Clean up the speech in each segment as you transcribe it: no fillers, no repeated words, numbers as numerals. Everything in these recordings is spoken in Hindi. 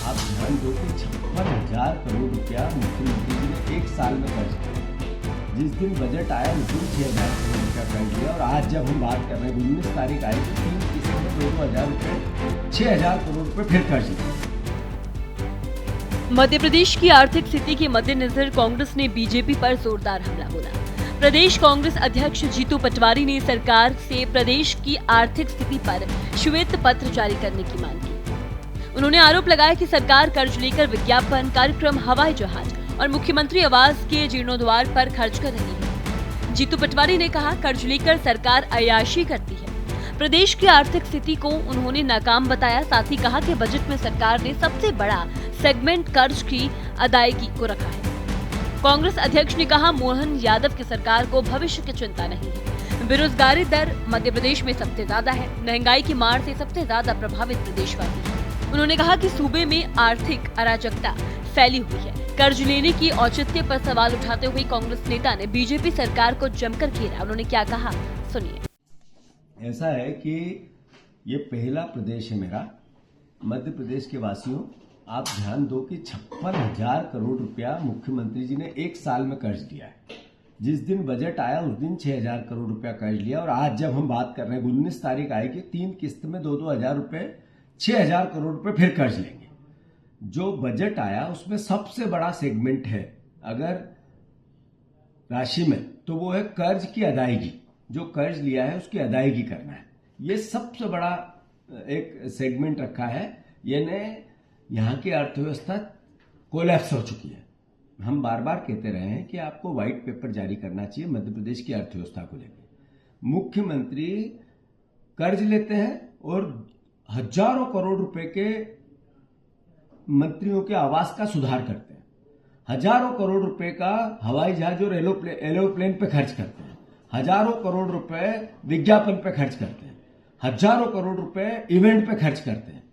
आप ध्यान दो कि 56,000 करोड़ रुपया मुख्यमंत्री जी ने एक साल में खर्च किया। जिस दिन बजट आया उस दिन 6,000 करोड़ रुपया खर्च किया और आज जब हम बात कर रहे हैं 19 तारीख आई तो 3 किस्तों में 2,000 रुपये 6,000 करोड़ रुपये फिर खर्च किए। मध्य प्रदेश की आर्थिक स्थिति के मद्देनजर कांग्रेस ने बीजेपी पर जोरदार हमला बोला। प्रदेश कांग्रेस अध्यक्ष जीतू पटवारी ने सरकार से प्रदेश की आर्थिक स्थिति पर श्वेत पत्र जारी करने की मांग की। उन्होंने आरोप लगाया कि सरकार कर्ज लेकर विज्ञापन, कार्यक्रम, हवाई जहाज और मुख्यमंत्री आवास के जीर्णोद्वार पर खर्च कर रही है। जीतू पटवारी ने कहा, कर्ज लेकर सरकार अय्याशी करती है। प्रदेश की आर्थिक स्थिति को उन्होंने नाकाम बताया। साथ ही कहा कि बजट में सरकार ने सबसे बड़ा सेगमेंट कर्ज की अदायगी को रखा है। कांग्रेस अध्यक्ष ने कहा, मोहन यादव की सरकार को भविष्य की चिंता नहीं है। बेरोजगारी दर मध्य प्रदेश में सबसे ज्यादा है। महंगाई की मार से सबसे ज्यादा प्रभावित प्रदेशवासी है। उन्होंने कहा कि सूबे में आर्थिक अराजकता फैली हुई है। कर्ज लेने की औचित्य पर सवाल उठाते हुए कांग्रेस नेता ने बीजेपी सरकार को जमकर घेरा। उन्होंने क्या कहा, सुनिए। ऐसा है कि ये पहला प्रदेश है मेरा। मध्य प्रदेश के वासियों, आप ध्यान दो कि 56,000 करोड़ रुपया मुख्यमंत्री जी ने एक साल में कर्ज लिया है। जिस दिन बजट आया उस दिन 6,000 करोड़ रुपया कर्ज लिया और आज जब हम बात कर रहे हैं 19 तारीख आई कि 3 किस्त में 2-2 हजार रुपये 6,000 करोड़ रुपये फिर कर्ज लेंगे। जो बजट आया उसमें सबसे बड़ा सेगमेंट है अगर राशि में, तो वो है कर्ज की अदायगी। जो कर्ज लिया है उसकी अदायगी करना है, ये सबसे बड़ा एक सेगमेंट रखा है। यानी यहाँ की अर्थव्यवस्था कोलैप्स हो चुकी है। हम बार बार कहते रहे हैं कि आपको व्हाइट पेपर जारी करना चाहिए मध्य प्रदेश की अर्थव्यवस्था को लेकर। मुख्यमंत्री कर्ज लेते हैं और हजारों करोड़ रुपए के मंत्रियों के आवास का सुधार करते हैं। हजारों करोड़ रुपए का हवाई जहाज और एरोप्लेन पे खर्च करते हैं। हजारों करोड़ रुपए विज्ञापन पे खर्च करते हैं। हजारों करोड़ रुपए इवेंट पे खर्च करते हैं।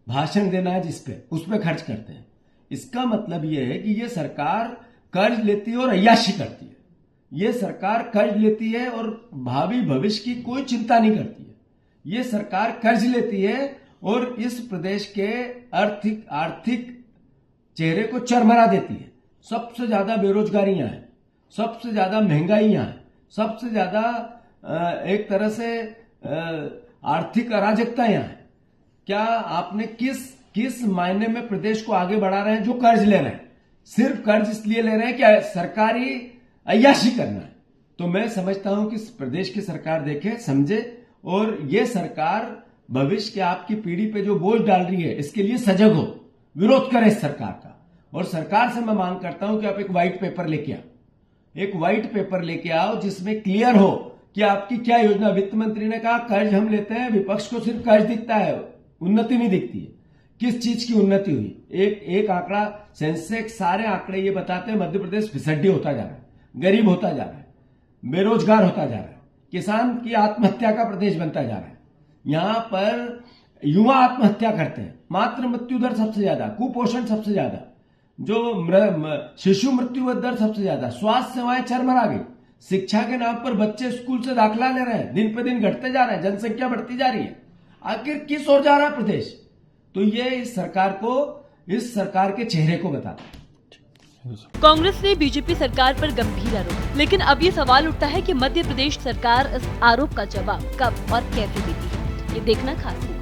भाषण देना है जिस पे, उस पे खर्च करते हैं। इसका मतलब यह है कि ये सरकार कर्ज लेती है और अय्याशी करती है। ये सरकार कर्ज लेती है और भावी भविष्य की कोई चिंता नहीं करती है। ये सरकार कर्ज लेती है और इस प्रदेश के आर्थिक चेहरे को चरमरा देती है। सबसे ज्यादा बेरोजगारी यहाँ है, सबसे ज्यादा महंगाई यहाँ है, सबसे ज्यादा एक तरह से आर्थिक अराजकता यहाँ है। क्या आपने किस मायने में प्रदेश को आगे बढ़ा रहे हैं? जो कर्ज ले रहे हैं, सिर्फ कर्ज इसलिए ले रहे हैं कि सरकारी अय्याशी करना है। तो मैं समझता हूं कि प्रदेश की सरकार देखे, समझे और ये सरकार भविष्य के आपकी पीढ़ी पे जो बोझ डाल रही है इसके लिए सजग हो, विरोध करे इस सरकार का। और सरकार से मैं मांग करता हूं कि आप एक व्हाइट पेपर लेके आओ, एक व्हाइट पेपर लेके आओ जिसमें क्लियर हो कि आपकी क्या योजना। वित्त मंत्री ने कहा कर्ज हम लेते हैं, विपक्ष को सिर्फ कर्ज दिखता है, उन्नति नहीं दिखती है। किस चीज की उन्नति हुई? एक आंकड़ा, सेंसेक्स, सारे आंकड़े ये बताते हैं मध्य प्रदेश फिसड्डी होता जा रहा है, गरीब होता जा रहा है, बेरोजगार होता जा रहा है, किसान की आत्महत्या का प्रदेश बनता जा रहा है। यहां पर युवा आत्महत्या करते हैं, मातृ मृत्यु दर सबसे ज्यादा, कुपोषण सबसे ज्यादा, जो शिशु मृत्यु दर सबसे ज्यादा, स्वास्थ्य सेवाएं चरमरा गई। शिक्षा के नाम पर बच्चे स्कूल से दाखिला ले रहे हैं, दिन पे दिन घटते जा रहे हैं, जनसंख्या बढ़ती जा रही है। आखिर किस ओर जा रहा है प्रदेश? तो ये इस सरकार के चेहरे को बताता है। कांग्रेस ने बीजेपी सरकार पर गंभीर आरोप, लेकिन अब ये सवाल उठता है कि मध्य प्रदेश सरकार इस आरोप का जवाब कब और कैसे देती है, ये देखना खास होगा।